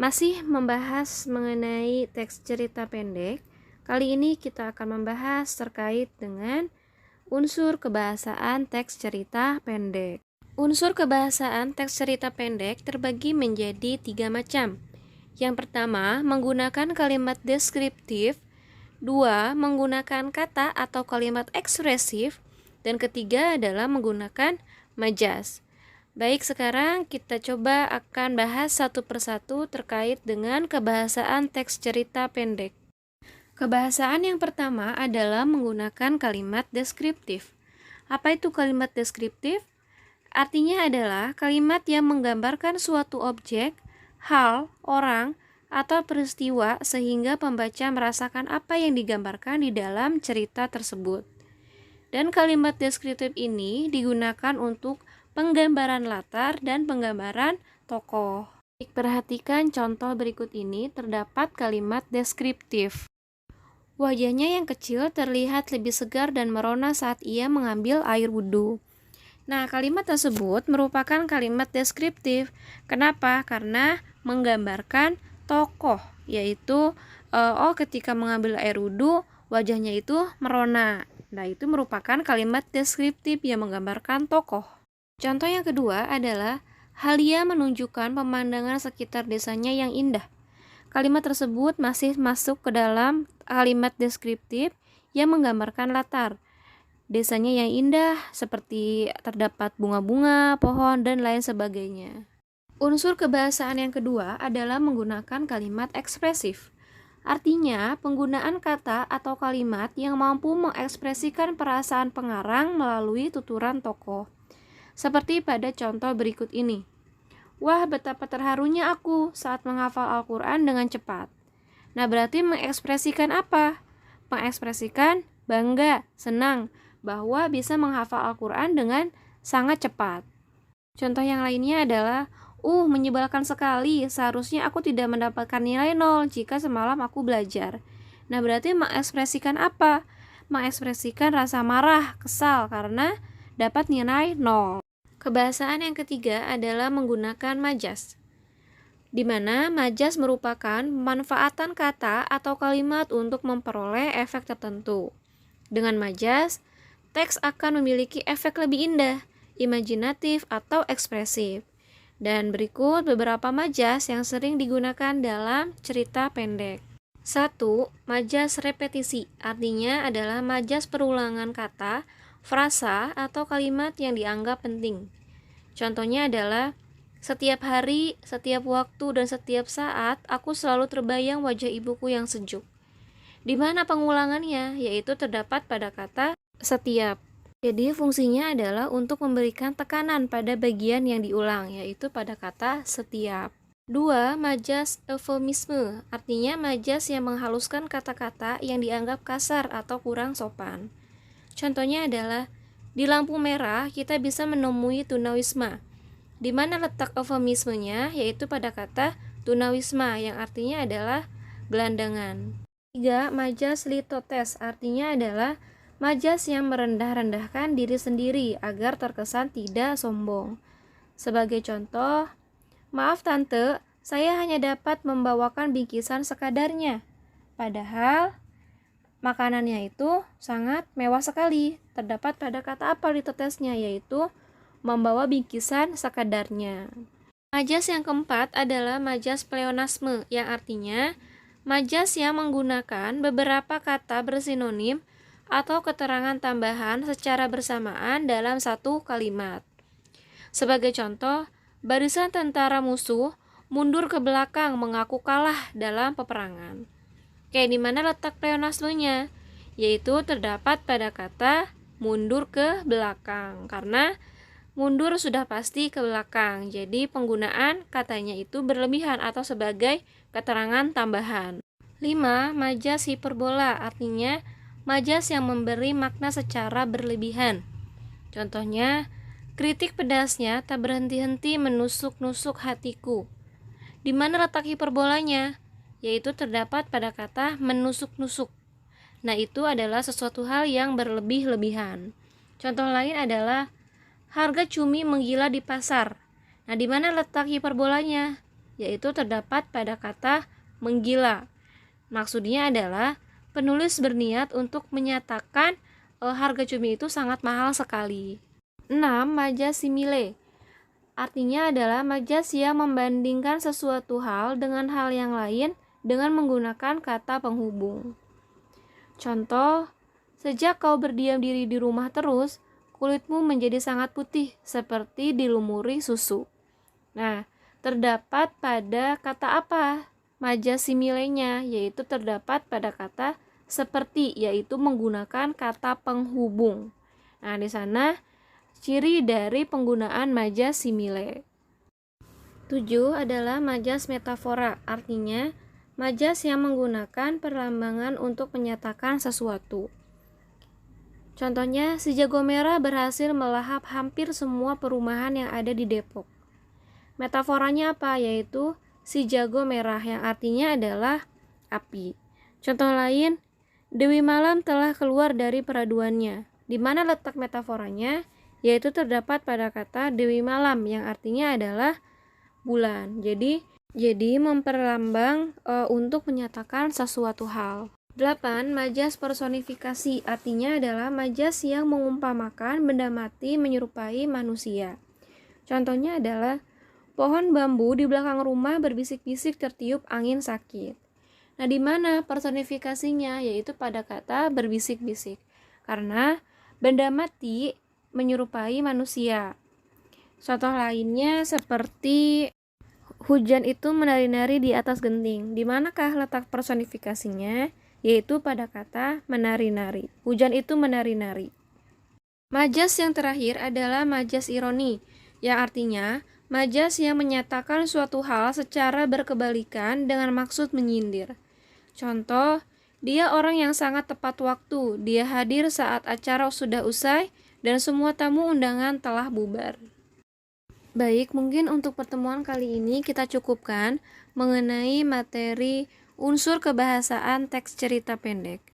Masih membahas mengenai teks cerita pendek. Kali ini kita akan membahas terkait dengan unsur kebahasaan teks cerita pendek. Unsur kebahasaan teks cerita pendek terbagi menjadi 3 macam. Yang pertama, menggunakan kalimat deskriptif. 2, menggunakan kata atau kalimat ekspresif. Dan ketiga adalah menggunakan majas. Baik, sekarang kita coba akan bahas satu persatu terkait dengan kebahasaan teks cerita pendek. Kebahasaan yang pertama adalah menggunakan kalimat deskriptif. Apa itu kalimat deskriptif? Artinya adalah kalimat yang menggambarkan suatu objek, hal, orang, atau peristiwa sehingga pembaca merasakan apa yang digambarkan di dalam cerita tersebut. Dan kalimat deskriptif ini digunakan untuk penggambaran latar dan penggambaran tokoh. Perhatikan contoh berikut ini, terdapat kalimat deskriptif. Wajahnya yang kecil terlihat lebih segar dan merona saat ia mengambil air wudhu. Nah, kalimat tersebut merupakan kalimat deskriptif. Kenapa? Karena menggambarkan tokoh, yaitu ketika mengambil air wudhu, wajahnya itu merona. Nah, itu merupakan kalimat deskriptif yang menggambarkan tokoh. Contoh yang kedua adalah Halia menunjukkan pemandangan sekitar desanya yang indah. Kalimat tersebut masih masuk ke dalam kalimat deskriptif yang menggambarkan latar. Desanya yang indah seperti terdapat bunga-bunga, pohon, dan lain sebagainya. Unsur kebahasaan yang kedua adalah menggunakan kalimat ekspresif. Artinya, penggunaan kata atau kalimat yang mampu mengekspresikan perasaan pengarang melalui tuturan tokoh. Seperti pada contoh berikut ini. Wah, betapa terharunya aku saat menghafal Al-Quran dengan cepat. Nah, berarti mengekspresikan apa? Mengekspresikan bangga, senang, bahwa bisa menghafal Al-Quran dengan sangat cepat. Contoh yang lainnya adalah, menyebalkan sekali, seharusnya aku tidak mendapatkan nilai 0 jika semalam aku belajar. Nah, berarti mengekspresikan apa? Mengekspresikan rasa marah, kesal, karena dapat nilai 0. Kebahasaan yang ketiga adalah menggunakan majas, di mana majas merupakan pemanfaatan kata atau kalimat untuk memperoleh efek tertentu. Dengan majas, teks akan memiliki efek lebih indah, imajinatif, atau ekspresif. Dan berikut beberapa majas yang sering digunakan dalam cerita pendek. 1. Majas repetisi, artinya adalah majas perulangan kata, frasa, atau kalimat yang dianggap penting. Contohnya adalah, setiap hari, setiap waktu, dan setiap saat, aku selalu terbayang wajah ibuku yang sejuk. Di mana pengulangannya, yaitu terdapat pada kata setiap. Jadi fungsinya adalah untuk memberikan tekanan pada bagian yang diulang, yaitu pada kata setiap. 2. Majas eufemisme, artinya majas yang menghaluskan kata-kata yang dianggap kasar atau kurang sopan. Contohnya adalah, di lampu merah kita bisa menemui tunawisma, di mana letak eufemismenya yaitu pada kata tunawisma yang artinya adalah gelandangan. 3. Majas litotes, artinya adalah majas yang merendah-rendahkan diri sendiri agar terkesan tidak sombong. Sebagai contoh, maaf tante, saya hanya dapat membawakan bingkisan sekadarnya. Padahal makanannya itu sangat mewah sekali. Terdapat pada kata apa litotesnya, yaitu membawa bingkisan sekadarnya. Majas yang keempat adalah majas pleonasme, yang artinya majas yang menggunakan beberapa kata bersinonim atau keterangan tambahan secara bersamaan dalam satu kalimat. Sebagai contoh, barisan tentara musuh mundur ke belakang mengaku kalah dalam peperangan. Di mana letak pleonasmenya? Yaitu terdapat pada kata mundur ke belakang, karena mundur sudah pasti ke belakang. Jadi penggunaan katanya itu berlebihan atau sebagai keterangan tambahan. 5. Majas hiperbola, artinya majas yang memberi makna secara berlebihan. Contohnya, kritik pedasnya tak berhenti-henti menusuk-nusuk hatiku. Di mana letak hiperbolanya? Yaitu terdapat pada kata menusuk-nusuk. Nah, itu adalah sesuatu hal yang berlebih-lebihan. Contoh lain adalah harga cumi menggila di pasar. Nah, di mana letak hiperbolanya? yaitu terdapat pada kata menggila. Maksudnya adalah penulis berniat untuk menyatakan harga cumi itu sangat mahal sekali. 6. Majas simile. Artinya adalah majas yang membandingkan sesuatu hal dengan hal yang lain dengan menggunakan kata penghubung. Contoh, sejak kau berdiam diri di rumah terus, kulitmu menjadi sangat putih seperti dilumuri susu. Nah, terdapat pada kata apa? Majas similenya, yaitu terdapat pada kata seperti, yaitu menggunakan kata penghubung. Nah, di sana ciri dari penggunaan majas simile. 7 adalah majas metafora, artinya majas yang menggunakan perlambangan untuk menyatakan sesuatu. Contohnya, si jago merah berhasil melahap hampir semua perumahan yang ada di Depok. Metaforanya apa? Yaitu si jago merah yang artinya adalah api. Contoh lain, Dewi Malam telah keluar dari peraduannya. Di mana letak metaforanya? Yaitu terdapat pada kata Dewi Malam yang artinya adalah bulan. Jadi memperlambang untuk menyatakan sesuatu hal. 8. Majas personifikasi, artinya adalah majas yang mengumpamakan benda mati menyerupai manusia. Contohnya adalah pohon bambu di belakang rumah berbisik-bisik tertiup angin sakit. Nah, di mana personifikasinya? Yaitu pada kata berbisik-bisik. Karena benda mati menyerupai manusia. Contoh lainnya seperti hujan itu menari-nari di atas genting. Di manakah letak personifikasinya? Yaitu pada kata menari-nari. Hujan itu menari-nari. Majas yang terakhir adalah majas ironi, yang artinya majas yang menyatakan suatu hal secara berkebalikan dengan maksud menyindir. Contoh, dia orang yang sangat tepat waktu. Dia hadir saat acara sudah usai dan semua tamu undangan telah bubar. Baik, mungkin untuk pertemuan kali ini kita cukupkan mengenai materi unsur kebahasaan teks cerita pendek.